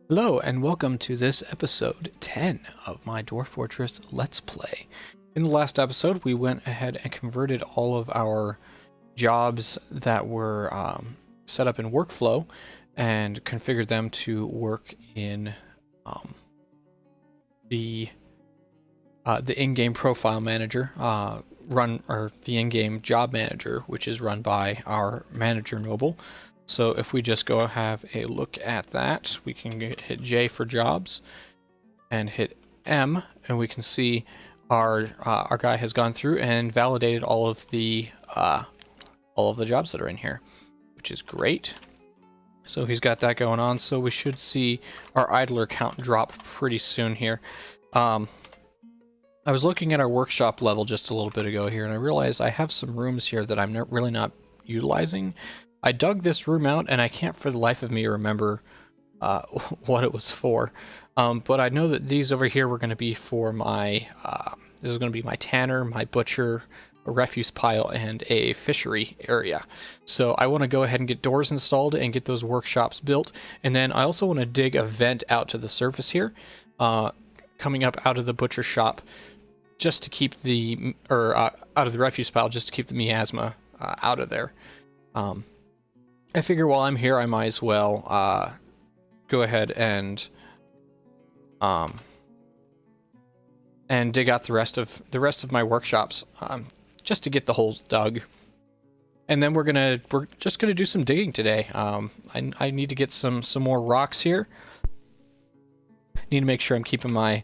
Hello and welcome to this episode 10 of my Dwarf Fortress Let's Play. In the last episode, we went ahead and converted all of our jobs that were set up in workflow and configured them to work in the in-game profile manager, the in-game job manager, which is run by our manager Noble. So if we just go have a look at that, we can hit J for jobs and hit M, and we can see our guy has gone through and validated all of the jobs that are in here, which is great. So he's got that going on. So we should see our idler count drop pretty soon here. I was looking at our workshop level just a little bit ago here, and I realized I have some rooms here that I'm really not utilizing. I dug this room out, and I can't for the life of me remember what it was for. But I know that these over here were going to be for my, this is going to be my tanner, my butcher, a refuse pile, and a fishery area. So I want to go ahead and get doors installed and get those workshops built. And then I also want to dig a vent out to the surface here, coming up out of the butcher shop, just to keep the, out of the refuse pile, just to keep the miasma out of there. I figure while I'm here, I might as well go ahead and dig out the rest of my workshops, just to get the holes dug. And then we're just gonna do some digging today. I need to get some more rocks here. Need to make sure I'm keeping my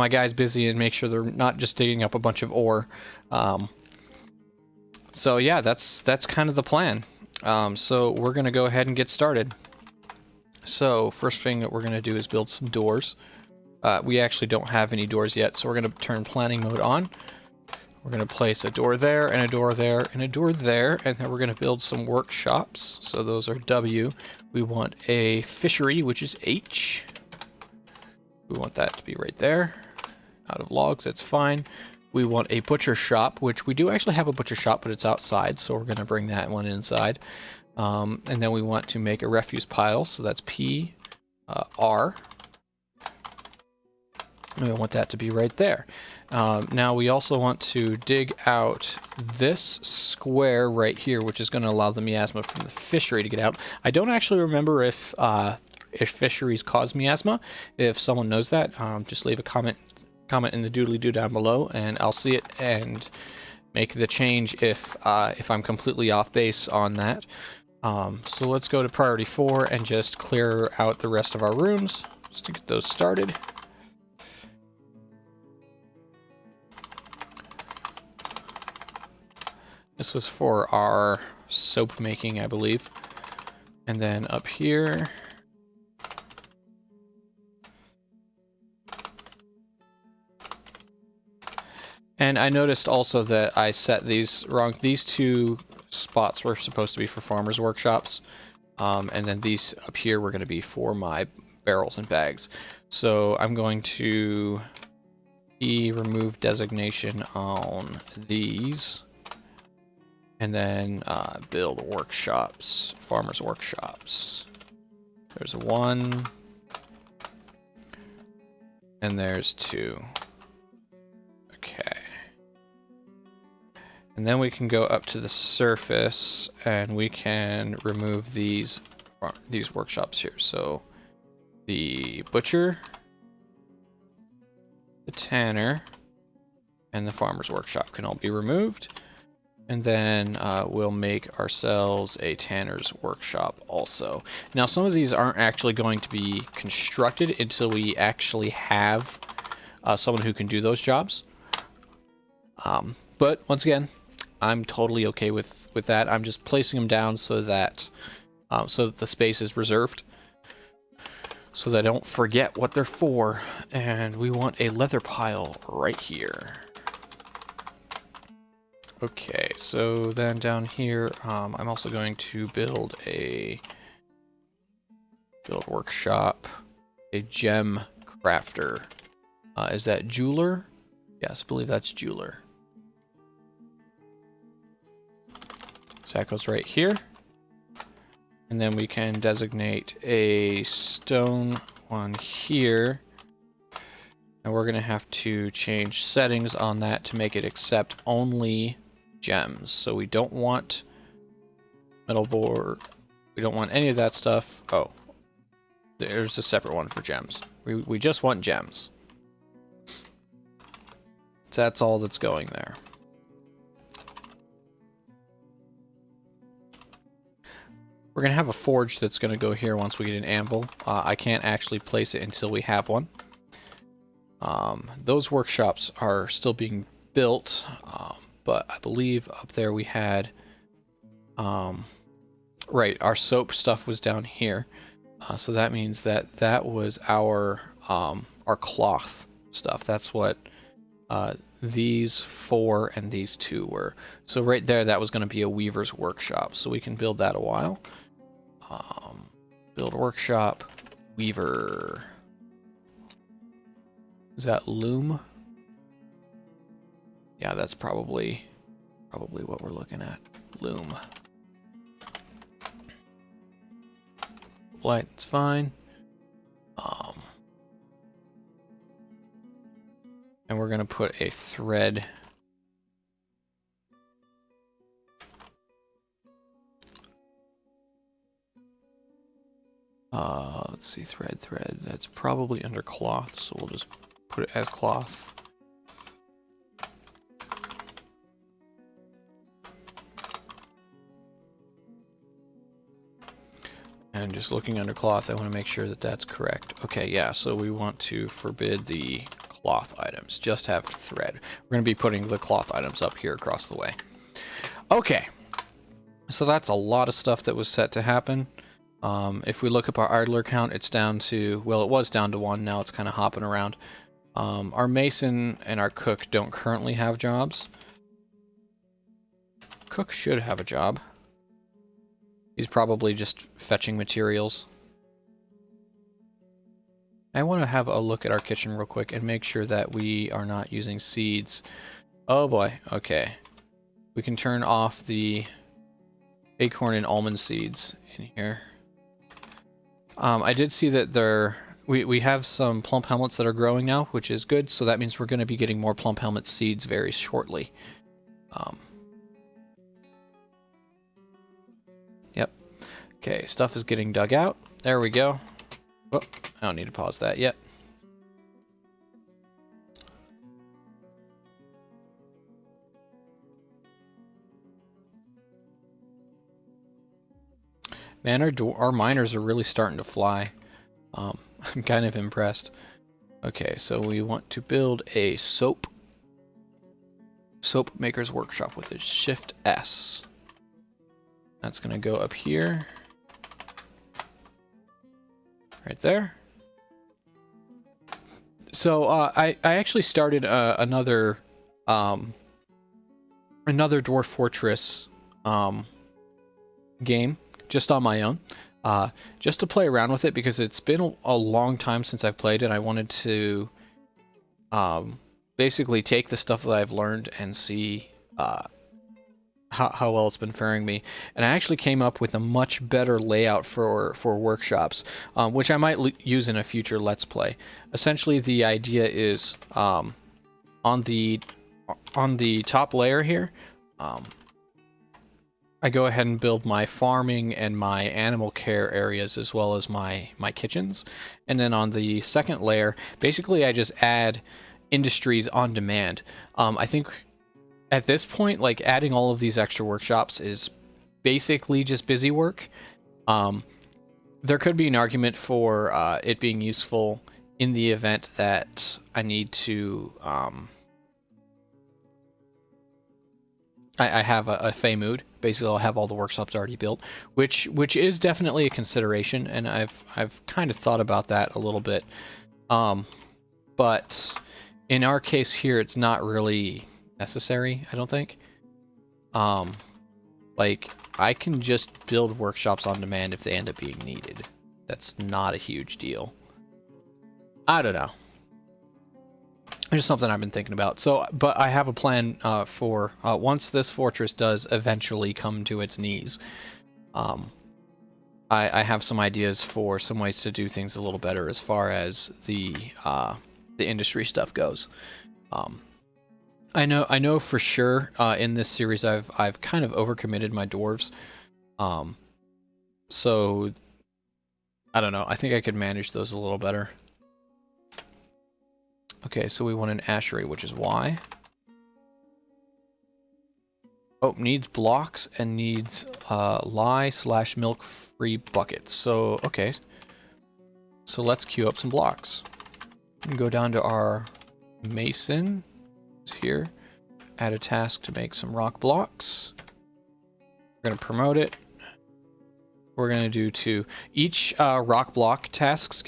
guys busy and make sure they're not just digging up a bunch of ore. So yeah, that's kind of the plan. So we're gonna go ahead and get started. So first thing that we're gonna do is build some doors. We actually don't have any doors yet, so we're gonna turn planning mode on. We're gonna place a door there, and a door there, and a door there, and then we're gonna build some workshops. So those are W. We want a fishery, which is H. We want that to be right there. Out of logs, that's fine. We want a butcher shop, which we do actually have a butcher shop, but it's outside, so we're going to bring that one inside. And then we want to make a refuse pile, so that's P, R. And we want that to be right there. Now we also want to dig out this square right here, which is going to allow the miasma from the fishery to get out. I don't actually remember if fisheries cause miasma. If someone knows that, just leave a comment in the doodly-doo down below, and I'll see it and make the change if I'm completely off base on that. So let's go to priority 4 and just clear out the rest of our rooms just to get those started. This was for our soap making, I believe. And then up here, and I noticed also that I set these wrong. These two spots were supposed to be for farmers' workshops. And then these up here were going to be for my barrels and bags. So I'm going to remove designation on these. And then build workshops, farmers' workshops. There's 1. And there's 2. Okay. And then we can go up to the surface and we can remove these workshops here. So the butcher, the tanner, and the farmer's workshop can all be removed. And then we'll make ourselves a tanner's workshop also. Now some of these aren't actually going to be constructed until we actually have someone who can do those jobs. But once again, I'm totally okay with that. I'm just placing them down so that the space is reserved, so that I don't forget what they're for. And we want a leather pile right here. Okay, so then down here, I'm also going to build workshop, a gem crafter. Is that jeweler? Yes, I believe that's jeweler. So that goes right here. And then we can designate a stone one here. And we're going to have to change settings on that to make it accept only gems. So we don't want metal board. We don't want any of that stuff. Oh, there's a separate one for gems. We just want gems. So that's all that's going there. We're going to have a forge that's going to go here once we get an anvil. I can't actually place it until we have one. Those workshops are still being built, but I believe up there we had... right, our soap stuff was down here. So that means that that was our cloth stuff. That's what these 4 and these 2 were. So right there, that was going to be a weaver's workshop. So we can build that a while. Build workshop, weaver. Is that loom? Yeah, that's probably what we're looking at. Loom. Light, it's fine. And we're gonna put a thread. Let's see, thread. That's probably under cloth, so we'll just put it as cloth. And just looking under cloth, I want to make sure that that's correct. Okay, yeah, so we want to forbid the cloth items. Just have thread. We're going to be putting the cloth items up here across the way. Okay, so that's a lot of stuff that was set to happen. If we look up our idler count, it's down to, well, it was down to 1, now it's kind of hopping around. Our mason and our cook don't currently have jobs. Cook should have a job. He's probably just fetching materials. I want to have a look at our kitchen real quick and make sure that we are not using seeds. Oh boy, okay. We can turn off the acorn and almond seeds in here. I did see that we have some plump helmets that are growing now, which is good, so that means we're going to be getting more plump helmet seeds very shortly. Yep. Okay, stuff is getting dug out. There we go. Oh, I don't need to pause that yet. Man, our miners are really starting to fly. I'm kind of impressed. Okay, so we want to build a soap maker's workshop with a Shift S. That's gonna go up here. Right there. So I actually started another Dwarf Fortress game just on my own, just to play around with it because it's been a long time since I've played it. I wanted to basically take the stuff that I've learned and see how well it's been faring me. And I actually came up with a much better layout for workshops, which I might use in a future Let's Play. Essentially, the idea is on the top layer here, I go ahead and build my farming and my animal care areas as well as my kitchens. And then on the second layer, basically I just add industries on demand. I think at this point, like, adding all of these extra workshops is basically just busy work. There could be an argument for it being useful in the event that I need to... I have a Fey mood. Basically, I'll have all the workshops already built, which is definitely a consideration, and I've kind of thought about that a little bit. But in our case here, it's not really necessary, I don't think. Like, I can just build workshops on demand if they end up being needed. That's not a huge deal. I don't know. It's just something I've been thinking about. So, but I have a plan for once this fortress does eventually come to its knees. I have some ideas for some ways to do things a little better as far as the industry stuff goes. I know for sure in this series I've kind of overcommitted my dwarves. So I don't know. I think I could manage those a little better. Okay, so we want an ashery, which is Y. Oh, needs blocks and needs lye/milk-free buckets. So, okay. So let's queue up some blocks. We can go down to our mason. It's here. Add a task to make some rock blocks. We're going to promote it. We're going to do 2. Each rock block task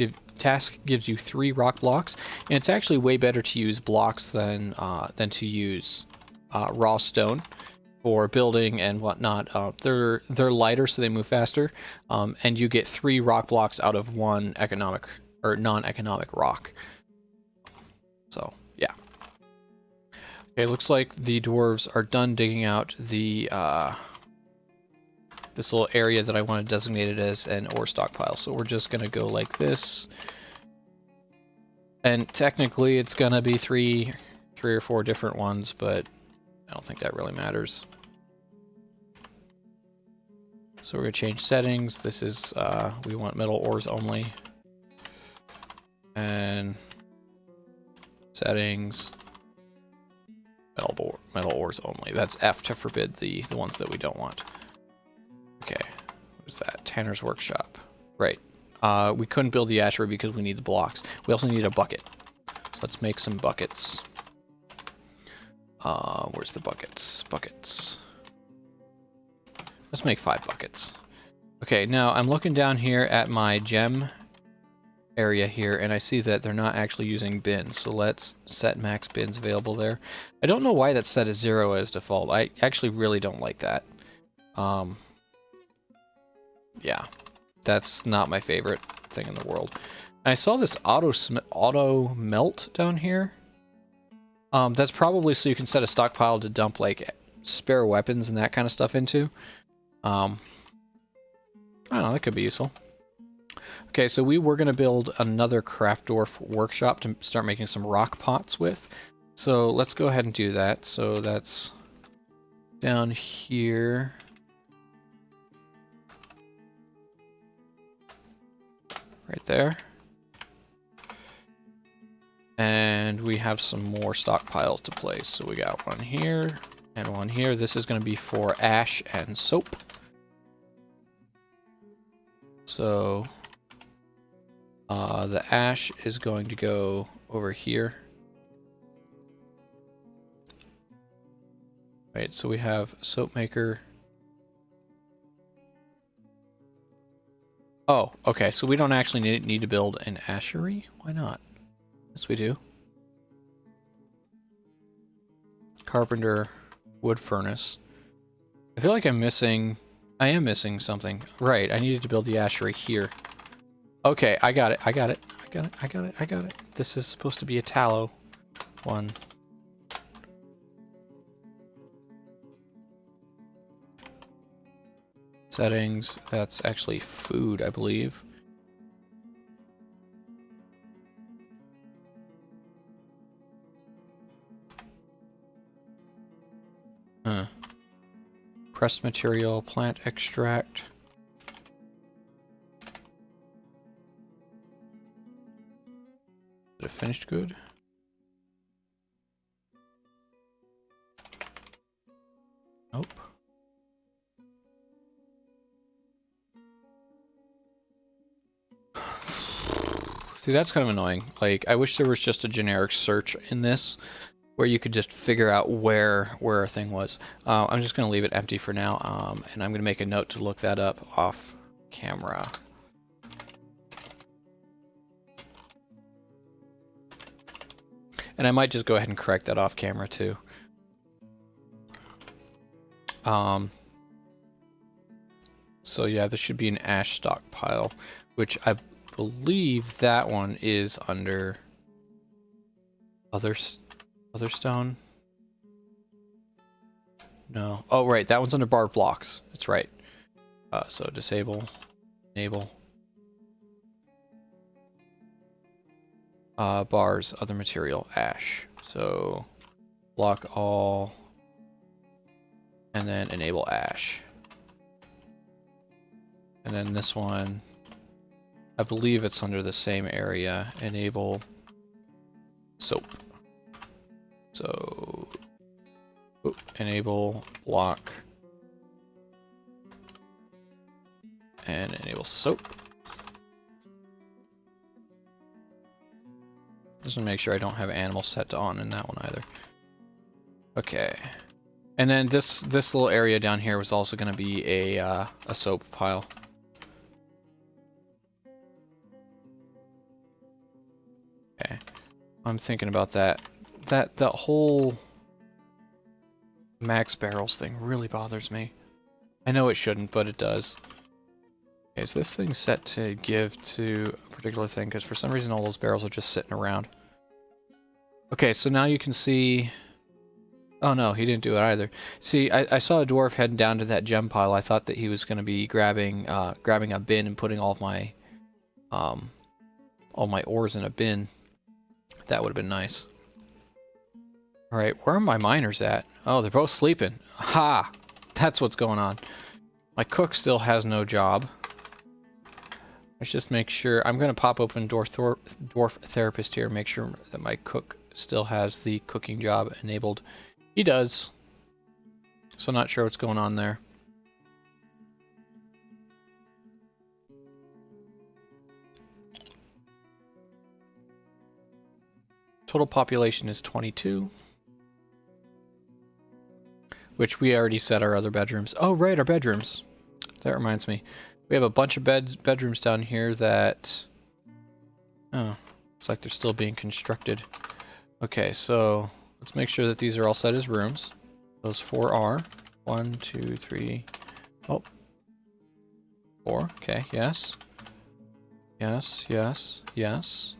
gives you 3 rock blocks, and it's actually way better to use blocks than to use raw stone for building and whatnot. They're lighter, so they move faster, and you get 3 rock blocks out of 1 economic or non-economic rock. So yeah. Okay, looks like the dwarves are done digging out the this little area that I want to designate it as an ore stockpile. So we're just gonna go like this, and technically it's gonna be three or 4 different ones, but I don't think that really matters. So we're gonna change settings. This is we want metal ores only, and settings metal ores only. That's F to forbid the ones that we don't want. Okay, what is that? Tanner's workshop. Right. We couldn't build the ashery because we need the blocks. We also need a bucket. So let's make some buckets. Where's the buckets? Buckets. Let's make 5 buckets. Okay, now I'm looking down here at my gem area here, and I see that they're not actually using bins. So let's set max bins available there. I don't know why that's set as 0 as default. I actually really don't like that. Yeah, that's not my favorite thing in the world. And I saw this auto melt down here. That's probably so you can set a stockpile to dump like spare weapons and that kind of stuff into. I don't know, that could be useful. Okay, so we were going to build another craft dwarf workshop to start making some rock pots with. So let's go ahead and do that. So that's down here. Right there. And we have some more stockpiles to place. So we got one here and one here. This is going to be for ash and soap. So the ash is going to go over here. Right, so we have soap maker. Oh, okay, so we don't actually need to build an ashery? Why not? Yes, we do. Carpenter, wood furnace. I feel like I am missing something. Right, I needed to build the ashery here. Okay, I got it. This is supposed to be a tallow one. Settings, that's actually food, I believe. Pressed material, plant extract. Is it a finished good? Nope. See, that's kind of annoying. Like, I wish there was just a generic search in this where you could just figure out where a thing was. I'm just going to leave it empty for now, and I'm going to make a note to look that up off camera. And I might just go ahead and correct that off camera too. So yeah, this should be an ash stockpile, which I believe that one is under other stone. No. Oh, right. That one's under bar blocks. That's right. So disable, enable bars, other material, ash. So block all, and then enable ash. And then this one, I believe it's under the same area, enable soap. So enable block and enable soap. Just to make sure I don't have animal set to on in that one either. Okay. And then this little area down here was also going to be a soap pile. Okay. I'm thinking about that. That whole max barrels thing really bothers me. I know it shouldn't, but it does. Okay, so this thing's set to give to a particular thing, because for some reason all those barrels are just sitting around. Okay, so now you can see... Oh no, he didn't do it either. See, I saw a dwarf heading down to that gem pile. I thought that he was going to be grabbing a bin and putting all my ores in a bin. That would have been nice. Alright, where are my miners at? Oh, they're both sleeping. Ha! That's what's going on. My cook still has no job. Let's just make sure... I'm going to pop open Dwarf Therapist here, make sure that my cook still has the cooking job enabled. He does. So not sure what's going on there. Total population is 22. Which we already set our other bedrooms. Oh, right, our bedrooms. That reminds me. We have a bunch of bedrooms down here that... Oh, looks like they're still being constructed. Okay, so let's make sure that these are all set as rooms. Those 4 are. 1, 2, 3... Oh. 4. Okay, yes. Yes, yes, yes.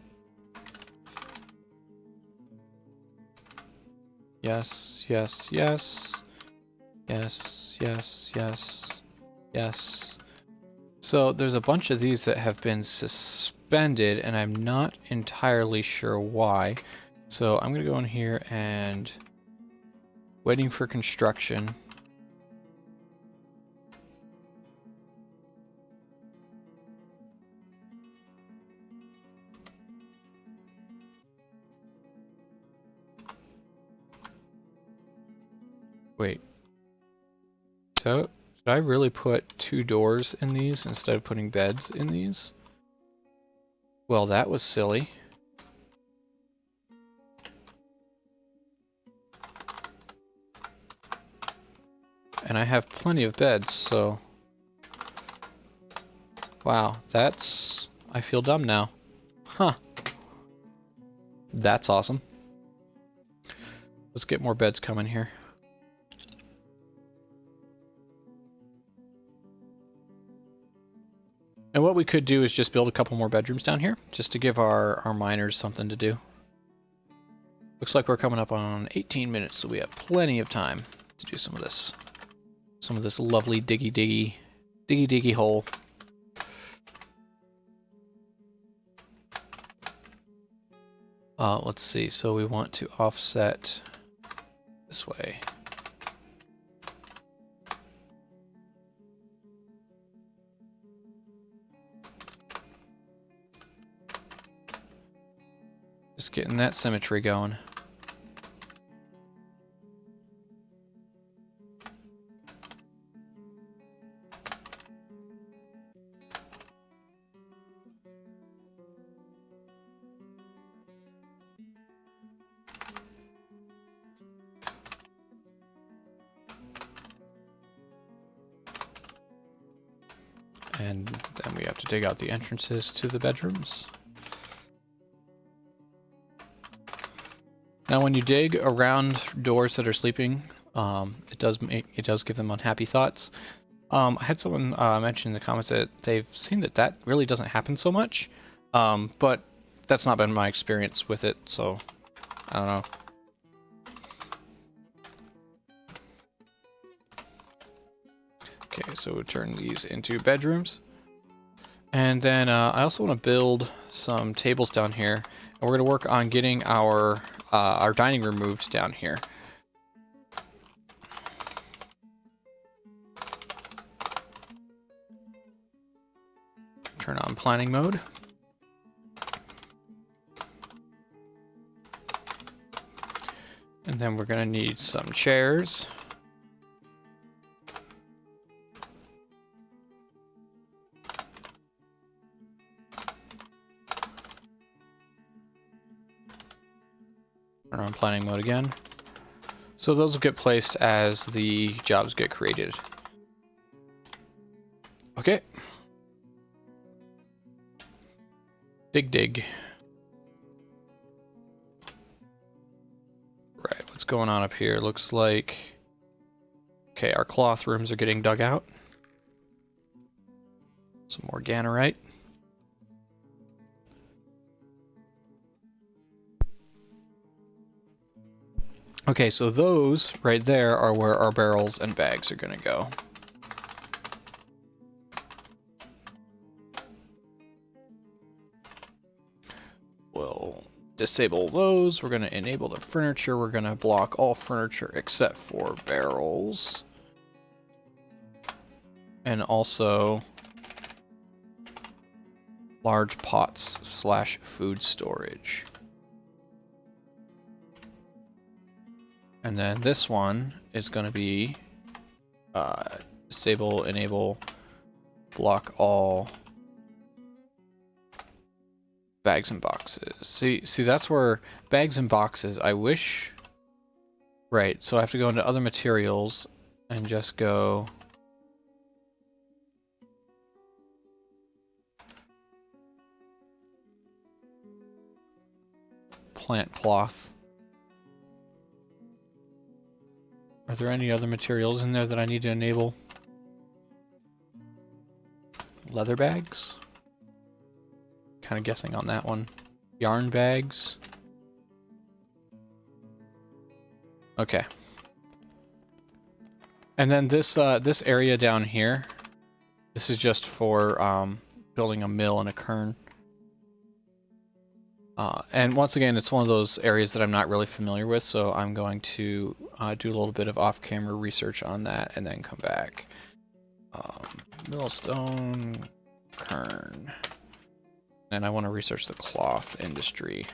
Yes, yes, yes. Yes, yes, yes, yes. So there's a bunch of these that have been suspended, and I'm not entirely sure why. So I'm going to go in here and waiting for construction. Wait. So, did I really put 2 doors in these instead of putting beds in these? Well, that was silly. And I have plenty of beds, so... Wow, that's... I feel dumb now. Huh. That's awesome. Let's get more beds coming here. And what we could do is just build a couple more bedrooms down here, just to give our miners something to do. Looks like we're coming up on 18 minutes, so we have plenty of time to do some of this. Some of this lovely diggy hole. Let's see, so we want to offset this way. Just getting that symmetry going. And then we have to dig out the entrances to the bedrooms. Now, when you dig around doors that are sleeping, it does give them unhappy thoughts. I had someone mention in the comments that they've seen that really doesn't happen so much, but that's not been my experience with it, so I don't know. Okay, so we'll turn these into bedrooms. And then I also want to build some tables down here, and we're going to work on getting our dining room moved down here. Turn on planning mode. And then we're going to need some chairs. Turn on planning mode again. So those will get placed as the jobs get created. Okay. Dig. Right, what's going on up here? Looks like... Okay, our cloth rooms are getting dug out. Some more Ganorite. Okay, so those right there are where our barrels and bags are going to go. We'll disable those. We're going to enable the furniture. We're going to block all furniture except for barrels. And also large pots / food storage. And then this one is going to be disable, enable, block all bags and boxes. See, that's where bags and boxes, I wish... Right, so I have to go into other materials and just go... Plant cloth. Are there any other materials in there that I need to enable? Leather bags? Kind of guessing on that one. Yarn bags. Okay. And then this this area down here, this is just for building a mill and a quern. And once again, it's one of those areas that I'm not really familiar with, so I'm going to do a little bit of off-camera research on that and then come back. Millstone, quern. And I want to research the cloth industry.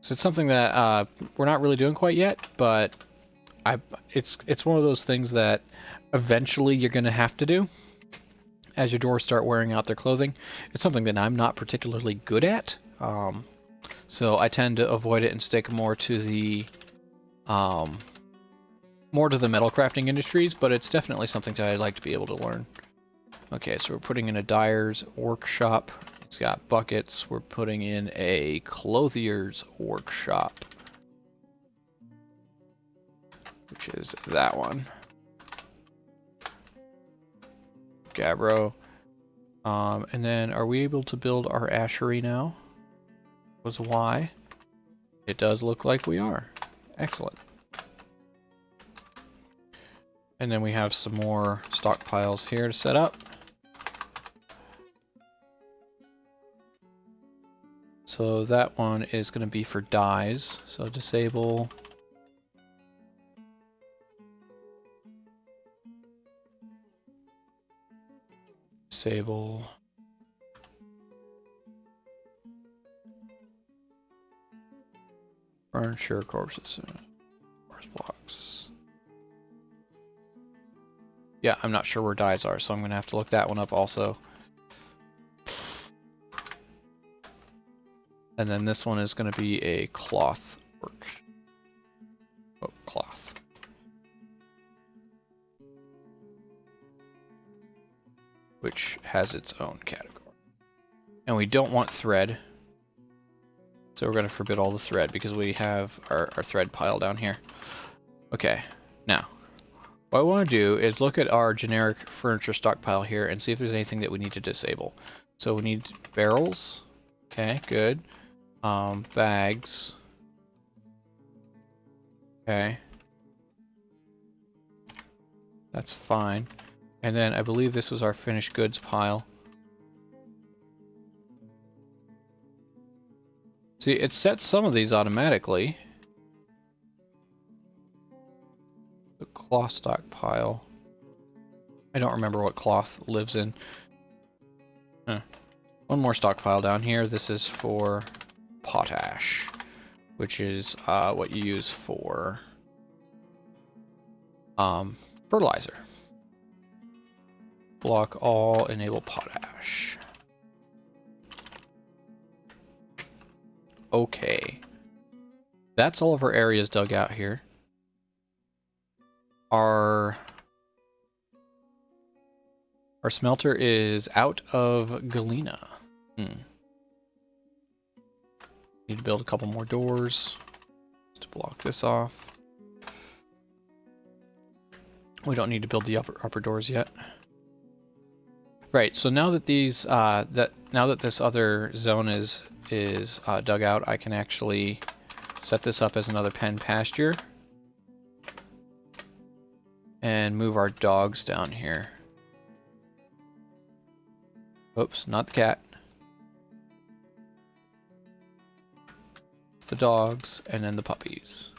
So it's something that we're not really doing quite yet, but it's one of those things that eventually you're going to have to do as your dwarves start wearing out their clothing. It's something that I'm not particularly good at, so I tend to avoid it and stick more to the metal crafting industries, but it's definitely something that I'd like to be able to learn. Okay, so we're putting in a dyer's workshop. It's got buckets. We're putting in a clothier's workshop, which is that one. Gabbro. And then are we able to build our ashery now? Was why? It does look like we are. Excellent. And then we have some more stockpiles here to set up. So that one is going to be for dyes. So disable. Disable. Furniture, corpses, force blocks. Yeah, I'm not sure where dyes are, so I'm going to have to look that one up also. And then this one is going to be a cloth work. Oh, cloth. Which has its own category. And we don't want thread. So we're going to forbid all the thread because we have our thread pile down here. Okay, now, what I want to do is look at our generic furniture stockpile here and see if there's anything that we need to disable. So we need barrels. Okay, good. Bags. Okay. That's fine. And then I believe this was our finished goods pile. See, it sets some of these automatically. The cloth stockpile. I don't remember what cloth lives in. Huh. One more stockpile down here. This is for potash, which is what you use for fertilizer. Block all, enable potash. Okay. That's all of our areas dug out here. Our smelter is out of galena. Need to build a couple more doors to block this off. We don't need to build the upper doors yet. Right, so now that these now that this other zone is dug out, I can actually set this up as another pen pasture and move our dogs down here. Oops, not the cat. It's the dogs and then the puppies.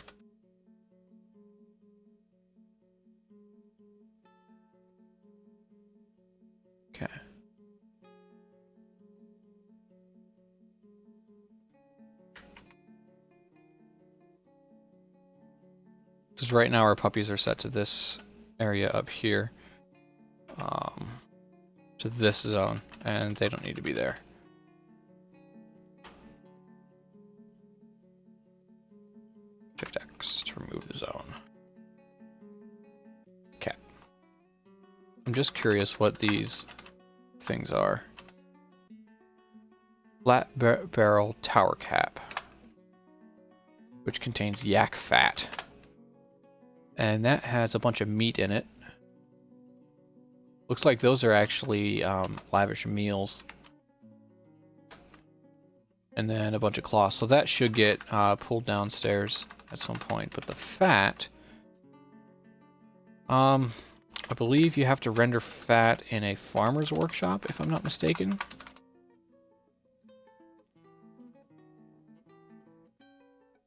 Okay. Because right now our puppies are set to this area up here. To this zone, and they don't need to be there. Shift X to remove the zone. Okay. I'm just curious what these things are. Flat barrel tower cap, which contains yak fat. And that has a bunch of meat in it. Looks like those are actually lavish meals. And then a bunch of cloth. So that should get pulled downstairs at some point. But the fat... I believe you have to render fat in a farmer's workshop, if I'm not mistaken.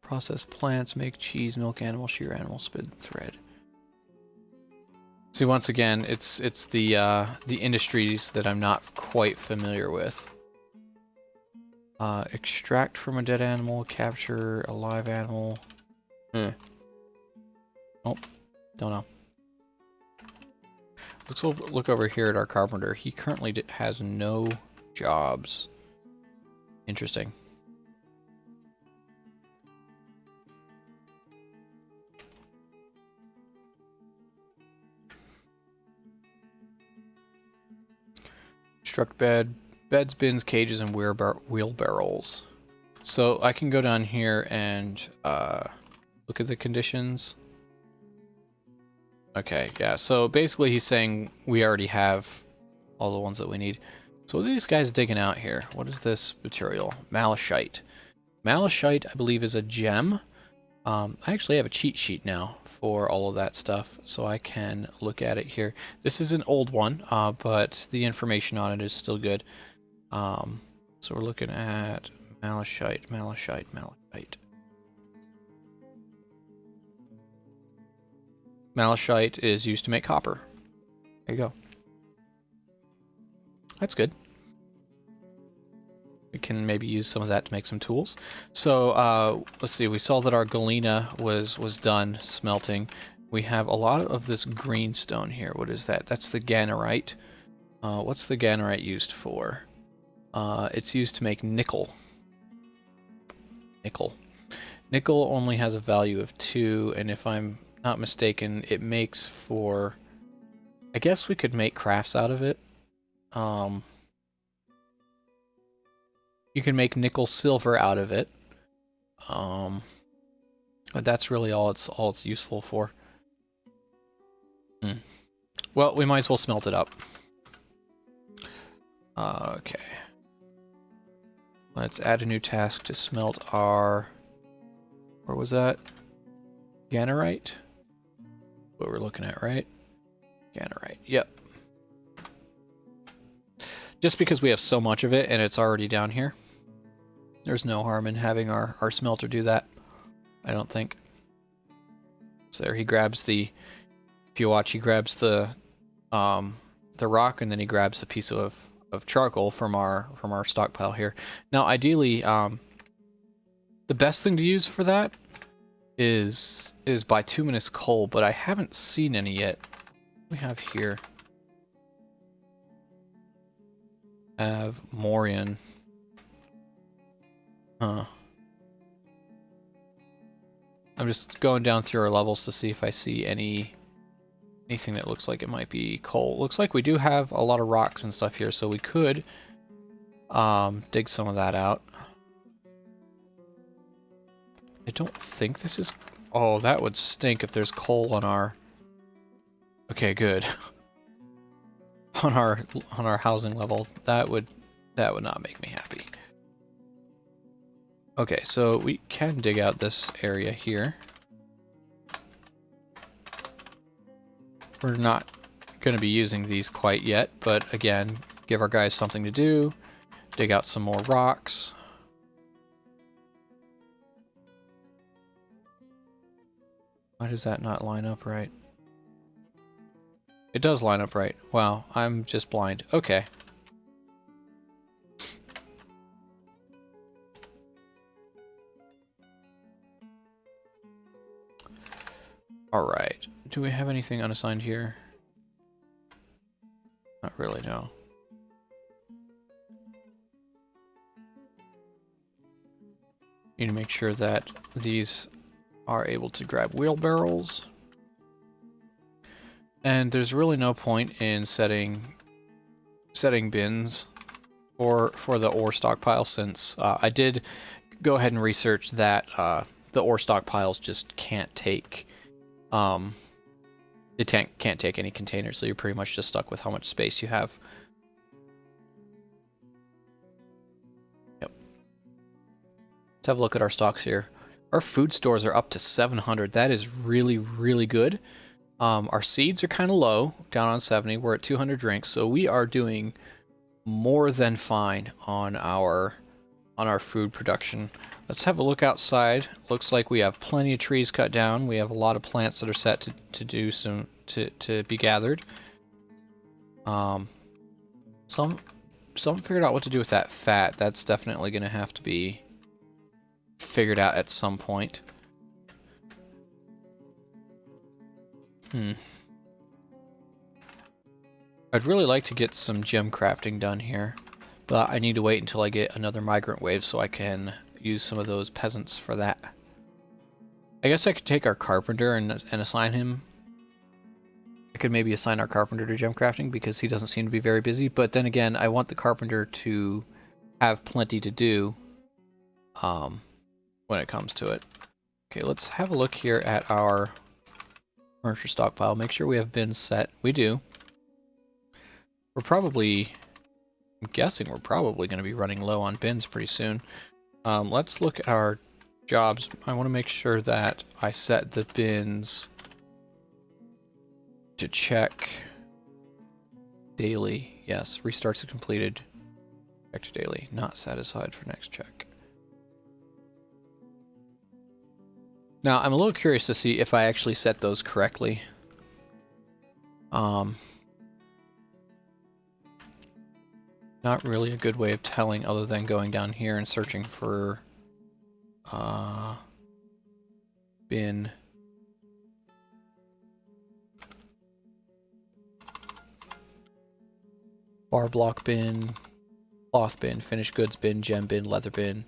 Process plants, make cheese, milk animal, shear animal, spin thread. See, once again, it's the industries that I'm not quite familiar with. Extract from a dead animal, capture a live animal. Nope, don't know. Let's look over here at our carpenter. He currently has no jobs. Interesting. Construct beds, bins, cages, and wheelbarrows. So I can go down here and look at the conditions. Okay, yeah, so basically he's saying we already have all the ones that we need. So what are these guys digging out here? What is this material? Malachite. Malachite, I believe, is a gem. I actually have a cheat sheet now for all of that stuff, so I can look at it here. This is an old one, but the information on it is still good. So we're looking at malachite, malachite, malachite. Malachite is used to make copper. There you go. That's good. We can maybe use some of that to make some tools. So let's see, we saw that our galena was done smelting. We have a lot of this green stone here. What is that? That's the ganorite. What's the ganorite used for? It's used to make nickel. Nickel only has a value of 2, and if I'm not mistaken, it makes for... I guess we could make crafts out of it. You can make nickel silver out of it. But that's really all it's useful for. Well, we might as well smelt it up. Okay. Let's add a new task to smelt our... Where was that? Ganorite? What we're looking at, right? Ganorite, yep. just because we have so much of it and it's already down here, there's no harm in having our smelter do that, I don't think. So there he grabs the, if you watch, he grabs the rock, and then he grabs a piece of charcoal from our stockpile here. Now, ideally, the best thing to use for that is bituminous coal, but I haven't seen any yet. What do we have here? I have Morian. Huh. I'm just going down through our levels to see if I see anything that looks like it might be coal. Looks like we do have a lot of rocks and stuff here, so we could dig some of that out. I don't think this is... Oh, that would stink if there's coal on our... Okay, good. on our housing level. That would not make me happy. Okay, so we can dig out this area here. We're not going to be using these quite yet, but again, give our guys something to do. Dig out some more rocks. Why does that not line up right? It does line up right. Wow, I'm just blind. Okay. Alright. Do we have anything unassigned here? Not really, no. Need to make sure that these are able to grab wheelbarrows. And there's really no point in setting bins for the ore stockpile, since I did go ahead and research that the ore stockpiles just can't take they can't take any containers, so you're pretty much just stuck with how much space you have. Yep. Let's have a look at our stocks here. Our food stores are up to 700. That is really, really good. Our seeds are kind of low, down on 70. We're at 200 drinks, so we are doing more than fine on our food production. Let's have a look outside. Looks like we have plenty of trees cut down. We have a lot of plants that are set to do some to be gathered. Some figured out what to do with that fat. That's definitely going to have to be figured out at some point. I'd really like to get some gem crafting done here, but I need to wait until I get another migrant wave so I can use some of those peasants for that. I guess I could take our carpenter and assign him. I could maybe assign our carpenter to gem crafting because he doesn't seem to be very busy, but then again, I want the carpenter to have plenty to do when it comes to it. Okay, let's have a look here at our furniture stockpile. Make sure we have bins set. We do. We're probably... I'm guessing we're probably going to be running low on bins pretty soon. Let's look at our jobs. I want to make sure that I set the bins to check daily. Yes, restarts are completed. Check to daily. Not satisfied for next check. Now, I'm a little curious to see if I actually set those correctly. Not really a good way of telling other than going down here and searching for bin. Bar block bin, cloth bin, finished goods bin, gem bin, leather bin.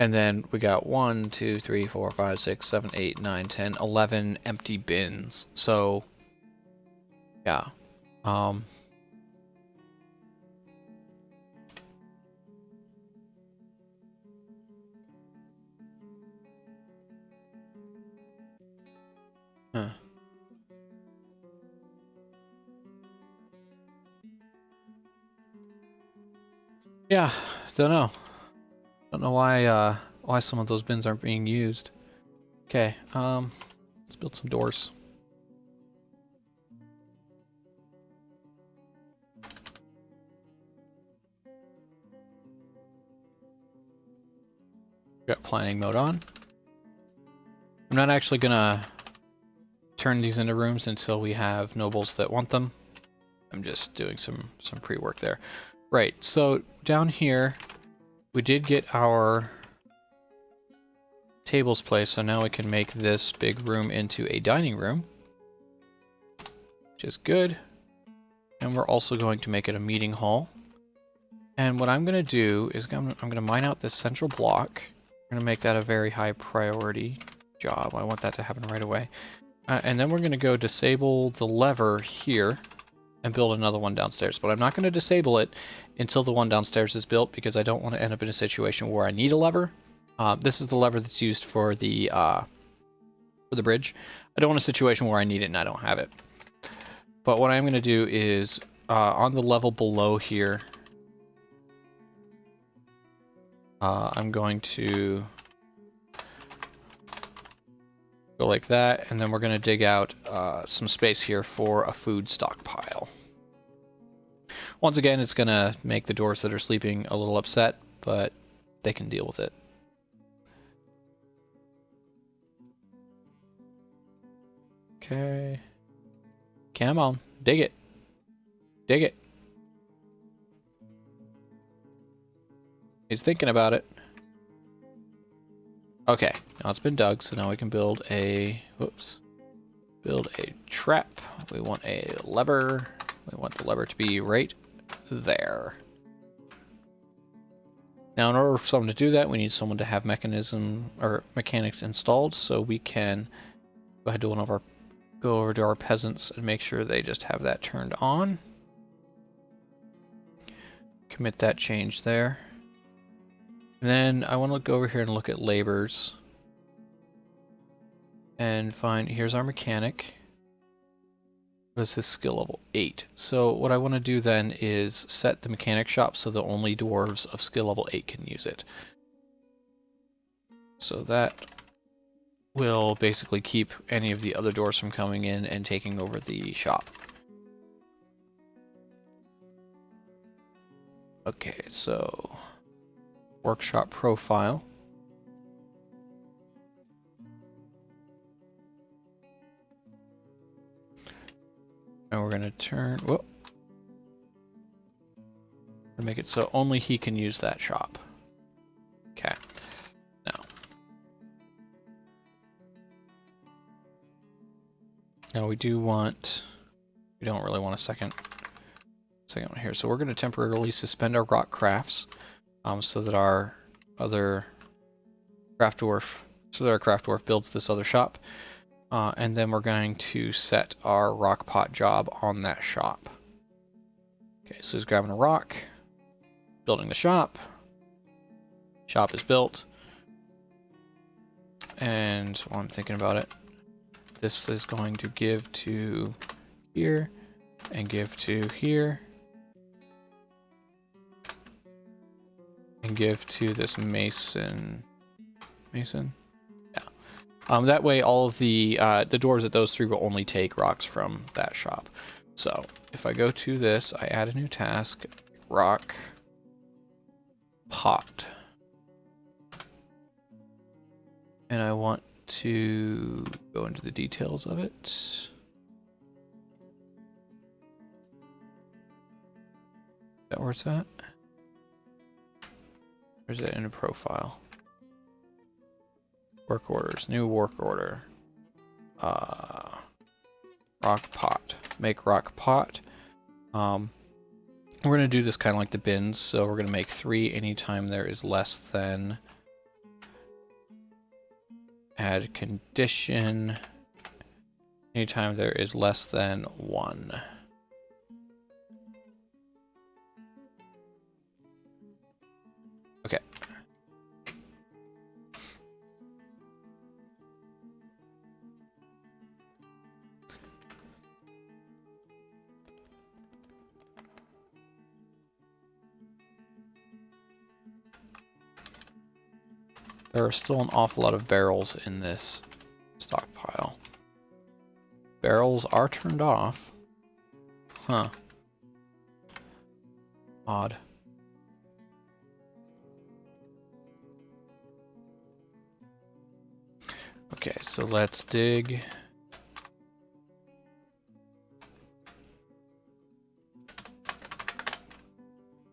And then we got 1, 2, 3, 4, 5, 6, 7, 8, 9, 10, 11 empty bins. So, yeah. Huh. Yeah, don't know. Don't know why some of those bins aren't being used. Okay, let's build some doors. Got planning mode on. I'm not actually gonna turn these into rooms until we have nobles that want them. I'm just doing some pre-work there. Right, so down here, we did get our tables placed, so now we can make this big room into a dining room, which is good. And we're also going to make it a meeting hall. And what I'm going to do is I'm going to mine out this central block. I'm going to make that a very high priority job. I want that to happen right away. And then we're going to go disable the lever here and build another one downstairs. But I'm not going to disable it until the one downstairs is built, because I don't want to end up in a situation where I need a lever. This is the lever that's used for the bridge. I don't want a situation where I need it and I don't have it. But what I'm going to do is on the level below here, I'm going to go like that, and then we're going to dig out some space here for a food stockpile. Once again, it's going to make the dwarves that are sleeping a little upset, but they can deal with it. Okay. Come on, dig it. Dig it. He's thinking about it. Okay, now it's been dug, so now we can build a, build a trap. We want a lever. We want the lever to be right there. Now, in order for someone to do that, we need someone to have mechanics installed, so we can go ahead to go over to our peasants and make sure they just have that turned on. Commit that change there. And then I want to go over here and look at labors and find, here's our mechanic. What is his skill level? 8. So what I want to do then is set the mechanic shop so that only dwarves of skill level 8 can use it. So that will basically keep any of the other dwarves from coming in and taking over the shop. Okay, so workshop profile. And we're going to turn, whoop. Make it so only he can use that shop. Okay. Now we don't really want a second one here. So we're going to temporarily suspend our rock crafts so that our craft dwarf builds this other shop. And then we're going to set our rock pot job on that shop. Okay, so he's grabbing a rock, building the shop. Shop is built. And while I'm thinking about it, this is going to give to here and give to here and give to this mason. Yeah. That way all of the dwarves at those three will only take rocks from that shop. So if I go to this, I add a new task, rock pot. And I want to go into the details of it. Is that where it's at? Or is it in a profile? Work orders, new work order. Rock pot. Make rock pot. We're going to do this kind of like the bins, so we're going to make 3 anytime there is less than. Add condition anytime there is less than 1. Okay. There are still an awful lot of barrels in this stockpile. Barrels are turned off. Huh. Odd. Okay, so let's dig.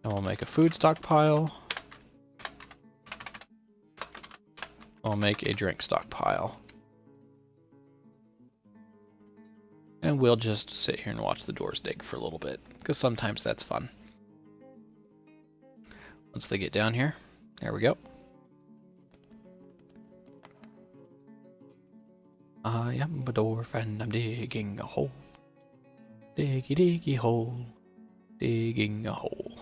And we'll make a food stockpile. I'll make a drink stockpile. And we'll just sit here and watch the doors dig for a little bit, because sometimes that's fun. Once they get down here, there we go. I am a dwarf and I'm digging a hole. Diggy diggy hole. Digging a hole.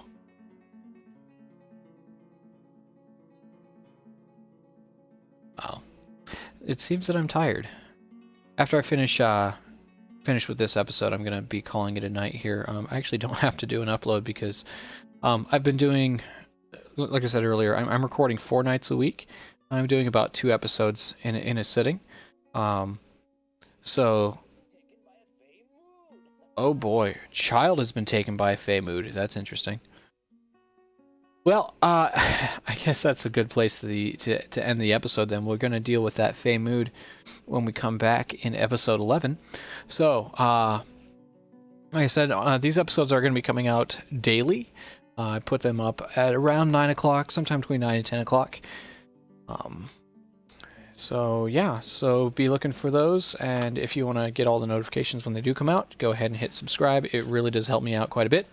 Oh. It seems that I'm tired. After I finish with this episode, I'm gonna be calling it a night here. I actually don't have to do an upload because I've been doing, like I said earlier, I'm recording 4 nights a week. I'm doing about 2 episodes in a sitting. So, oh boy, child has been taken by a fey mood. That's interesting. Well, I guess that's a good place to end the episode then. We're going to deal with that fey mood when we come back in episode 11. So, like I said, these episodes are going to be coming out daily. I put them up at around 9 o'clock, sometime between 9 and 10 o'clock. So yeah, so be looking for those, and if you want to get all the notifications when they do come out, go ahead and hit subscribe. It really does help me out quite a bit.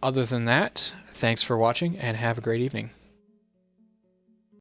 Other than that, thanks for watching, and have a great evening.